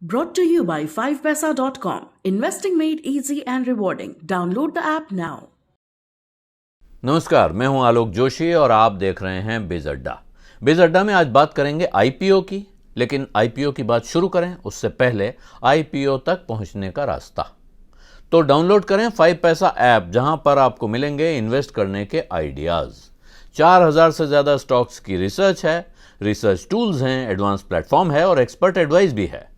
Brought to you by 5paisa.com. Investing made easy and rewarding. Download the app now. नमस्कार, मैं हूं आलोक जोशी और आप देख रहे हैं बिज अड्डा। बिज अड्डा में आज बात करेंगे आईपीओ की, लेकिन आईपीओ की बात शुरू करें उससे पहले आईपीओ तक पहुंचने का रास्ता। तो डाउनलोड करें 5 पैसा ऐप, जहां पर आपको मिलेंगे इन्वेस्ट करने के आइडियाज। 4000 से ज्यादा स्टॉक्स की रिसर्च है, रिसर्च टूल्स हैं, एडवांस प्लेटफॉर्म है और एक्सपर्ट एडवाइस भी है,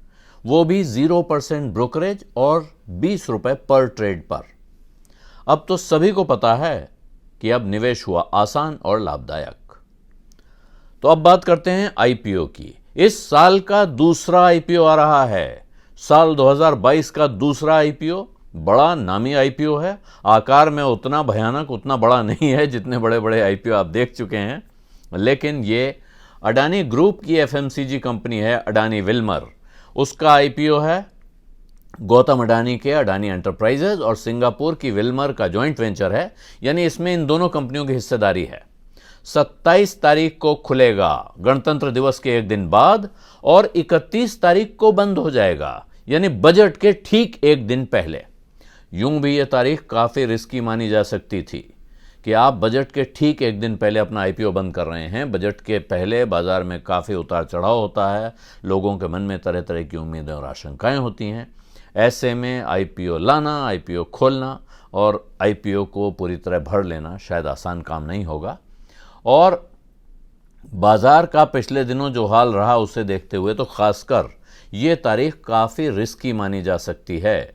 वो भी 0% ब्रोकरेज और 20 रुपए पर ट्रेड पर। अब तो सभी को पता है कि अब निवेश हुआ आसान और लाभदायक। तो अब बात करते हैं आईपीओ की। इस साल का दूसरा आईपीओ आ रहा है। साल 2022 का दूसरा आईपीओ बड़ा नामी आईपीओ है। आकार में उतना भयानक, उतना बड़ा नहीं है जितने बड़े बड़े आईपीओ आप देख चुके हैं, लेकिन ये अडानी ग्रुप की एफएमसीजी कंपनी है, अडानी विल्मर। उसका आईपीओ है। गौतम अडानी के अडानी एंटरप्राइजेज और सिंगापुर की विल्मर का जॉइंट वेंचर है, यानी इसमें इन दोनों कंपनियों की हिस्सेदारी है। 27 तारीख को खुलेगा, गणतंत्र दिवस के एक दिन बाद, और 31 तारीख को बंद हो जाएगा, यानी बजट के ठीक एक दिन पहले। यूं भी यह तारीख काफी रिस्की मानी जा सकती थी कि आप बजट के ठीक एक दिन पहले अपना आईपीओ बंद कर रहे हैं। बजट के पहले बाजार में काफी उतार चढ़ाव होता है, लोगों के मन में तरह तरह की उम्मीदें और आशंकाएं होती हैं। ऐसे में आईपीओ लाना, आईपीओ खोलना और आईपीओ को पूरी तरह भर लेना शायद आसान काम नहीं होगा। और बाजार का पिछले दिनों जो हाल रहा उसे देखते हुए तो खासकर ये तारीख काफी रिस्की मानी जा सकती है।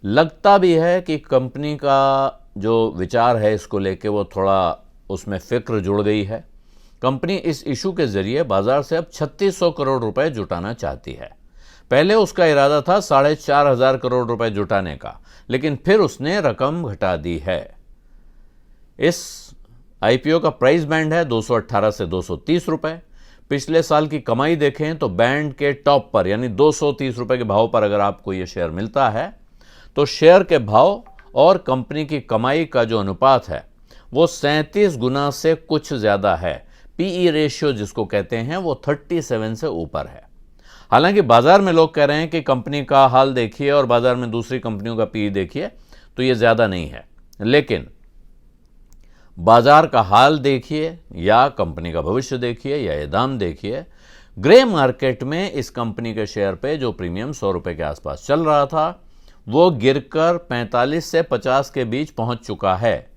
लगता भी है कि कंपनी का जो विचार है इसको लेके वो थोड़ा उसमें फिक्र जुड़ गई है। कंपनी इस इशू के जरिए बाजार से अब 3600 करोड़ रुपए जुटाना चाहती है। पहले उसका इरादा था 4500 करोड़ रुपए जुटाने का, लेकिन फिर उसने रकम घटा दी है। इस आईपीओ का प्राइस बैंड है 218 से 230 रुपए। पिछले साल की कमाई देखें तो बैंड के टॉप पर, यानी 230 रुपए के भाव पर अगर आपको यह शेयर मिलता है तो शेयर के भाव और कंपनी की कमाई का जो अनुपात है वो 37 गुना से कुछ ज्यादा है। पीई रेशियो जिसको कहते हैं वो 37 से ऊपर है। हालांकि बाजार में लोग कह रहे हैं कि कंपनी का हाल देखिए और बाजार में दूसरी कंपनियों का पीई देखिए तो ये ज्यादा नहीं है, लेकिन बाजार का हाल देखिए या कंपनी का भविष्य देखिए या ये दाम देखिए, ग्रे मार्केट में इस कंपनी के शेयर पे जो प्रीमियम 100 रुपए के आसपास चल रहा था वो गिरकर 45 से 50 के बीच पहुंच चुका है।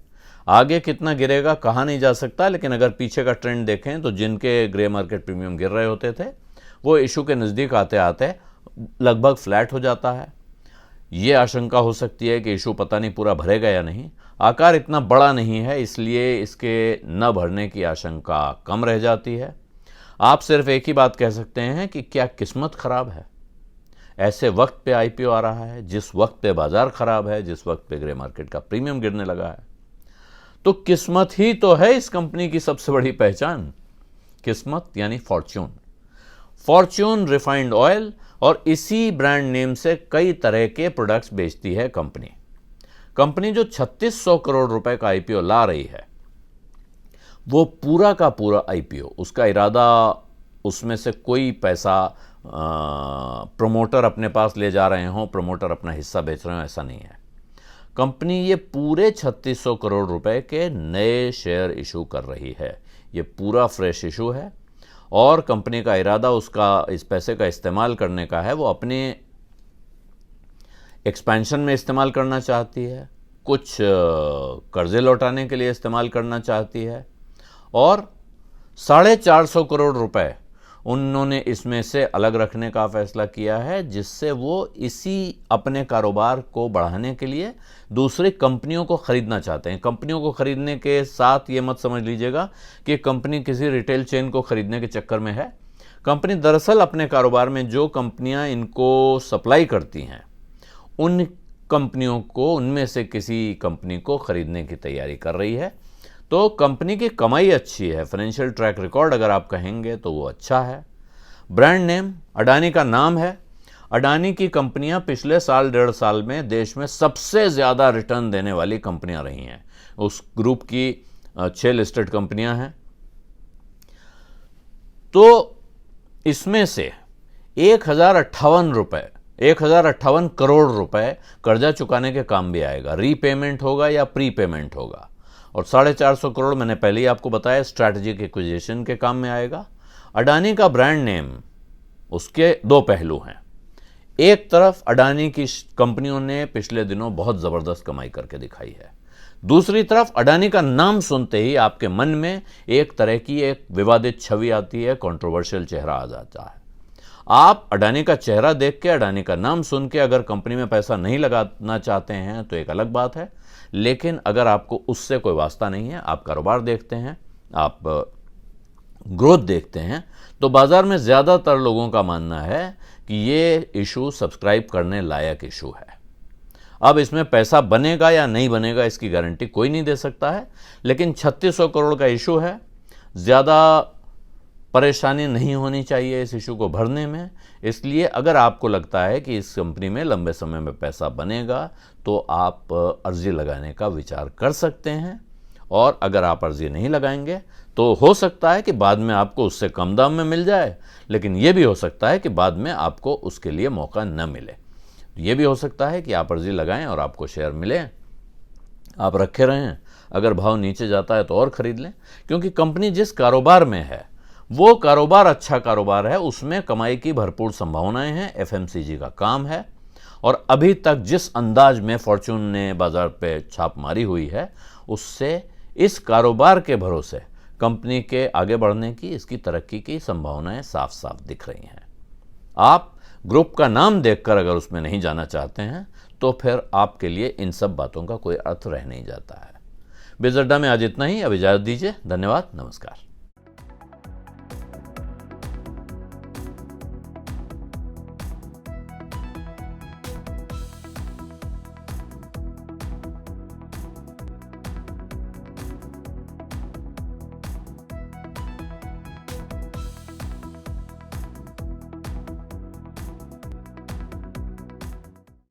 आगे कितना गिरेगा कहा नहीं जा सकता, लेकिन अगर पीछे का ट्रेंड देखें तो जिनके ग्रे मार्केट प्रीमियम गिर रहे होते थे वो इशू के नज़दीक आते आते लगभग फ्लैट हो जाता है। ये आशंका हो सकती है कि इशू पता नहीं पूरा भरेगा या नहीं। आकार इतना बड़ा नहीं है, इसलिए इसके न भरने की आशंका कम रह जाती है। आप सिर्फ एक ही बात कह सकते हैं कि क्या किस्मत खराब है। ऐसे वक्त पे आईपीओ आ रहा है, जिस वक्त पे बाजार खराब है, जिस वक्त पे ग्रे मार्केट का प्रीमियम गिरने लगा है। तो किस्मत ही तो है इस कंपनी की सबसे बड़ी पहचान। किस्मत यानी फॉर्च्यून। फॉर्च्यून रिफाइंड ऑयल और इसी ब्रांड नेम से कई तरह के प्रोडक्ट्स बेचती है कंपनी जो 3600 करोड़ रुपए का आईपीओ ला रही है वो पूरा का पूरा आईपीओ, उसका इरादा उसमें से कोई पैसा प्रमोटर अपने पास ले जा रहे हों, प्रमोटर अपना हिस्सा बेच रहे हो, ऐसा नहीं है। कंपनी ये पूरे 3600 करोड़ रुपए के नए शेयर इशू कर रही है। ये पूरा फ्रेश इशू है और कंपनी का इरादा उसका इस पैसे का इस्तेमाल करने का है। वो अपने एक्सपेंशन में इस्तेमाल करना चाहती है, कुछ कर्जे लौटाने के लिए इस्तेमाल करना चाहती है और 450 करोड़ रुपए उन्होंने इसमें से अलग रखने का फैसला किया है, जिससे वो इसी अपने कारोबार को बढ़ाने के लिए दूसरी कंपनियों को खरीदना चाहते हैं। कंपनियों को खरीदने के साथ ये मत समझ लीजिएगा कि कंपनी किसी रिटेल चेन को खरीदने के चक्कर में है। कंपनी दरअसल अपने कारोबार में जो कंपनियां इनको सप्लाई करती हैं उन कंपनियों को, उनमें से किसी कंपनी को खरीदने की तैयारी कर रही है। तो कंपनी की कमाई अच्छी है, फाइनेंशियल ट्रैक रिकॉर्ड अगर आप कहेंगे तो वो अच्छा है। ब्रांड नेम अडानी का नाम है। अडानी की कंपनियां पिछले साल 1.5 साल में देश में सबसे ज्यादा रिटर्न देने वाली कंपनियां रही हैं। उस ग्रुप की 6 लिस्टेड कंपनियां हैं। तो इसमें से 1058 करोड़ रुपए कर्जा चुकाने के काम भी आएगा। रीपेमेंट होगा या प्रीपेमेंट होगा। और 450 करोड़ मैंने पहले ही आपको बताया स्ट्रैटेजिक एक्विजिशन के काम में आएगा। अडानी का ब्रांड नेम, उसके दो पहलू हैं। एक तरफ अडानी की कंपनियों ने पिछले दिनों बहुत जबरदस्त कमाई करके दिखाई है, दूसरी तरफ अडानी का नाम सुनते ही आपके मन में एक तरह की एक विवादित छवि आती है, कंट्रोवर्शियल चेहरा आ जाता है। आप अडानी का चेहरा देख के, अडानी का नाम सुन के अगर कंपनी में पैसा नहीं लगाना चाहते हैं तो एक अलग बात है, लेकिन अगर आपको उससे कोई वास्ता नहीं है, आप कारोबार देखते हैं, आप ग्रोथ देखते हैं, तो बाजार में ज़्यादातर लोगों का मानना है कि ये इशू सब्सक्राइब करने लायक इशू है। अब इसमें पैसा बनेगा या नहीं बनेगा इसकी गारंटी कोई नहीं दे सकता है, लेकिन 3600 करोड़ का इशू है, ज़्यादा परेशानी नहीं होनी चाहिए इस इशू को भरने में। इसलिए अगर आपको लगता है कि इस कंपनी में लंबे समय में पैसा बनेगा तो आप अर्जी लगाने का विचार कर सकते हैं, और अगर आप अर्जी नहीं लगाएंगे तो हो सकता है कि बाद में आपको उससे कम दाम में मिल जाए, लेकिन यह भी हो सकता है कि बाद में आपको उसके लिए मौका न मिले। ये भी हो सकता है कि आप अर्जी लगाएं और आपको शेयर मिले, आप रखे रहें, अगर भाव नीचे जाता है तो और खरीद लें, क्योंकि कंपनी जिस कारोबार में है वो कारोबार अच्छा कारोबार है, उसमें कमाई की भरपूर संभावनाएं हैं, एफएमसीजी का काम है, और अभी तक जिस अंदाज में फॉर्च्यून ने बाजार पे छाप मारी हुई है उससे इस कारोबार के भरोसे कंपनी के आगे बढ़ने की, इसकी तरक्की की संभावनाएं साफ साफ दिख रही हैं। आप ग्रुप का नाम देखकर अगर उसमें नहीं जाना चाहते हैं तो फिर आपके लिए इन सब बातों का कोई अर्थ रह नहीं जाता है। बिज़ अड्डा में आज इतना ही। अब इजाज़त दीजिए। धन्यवाद, नमस्कार।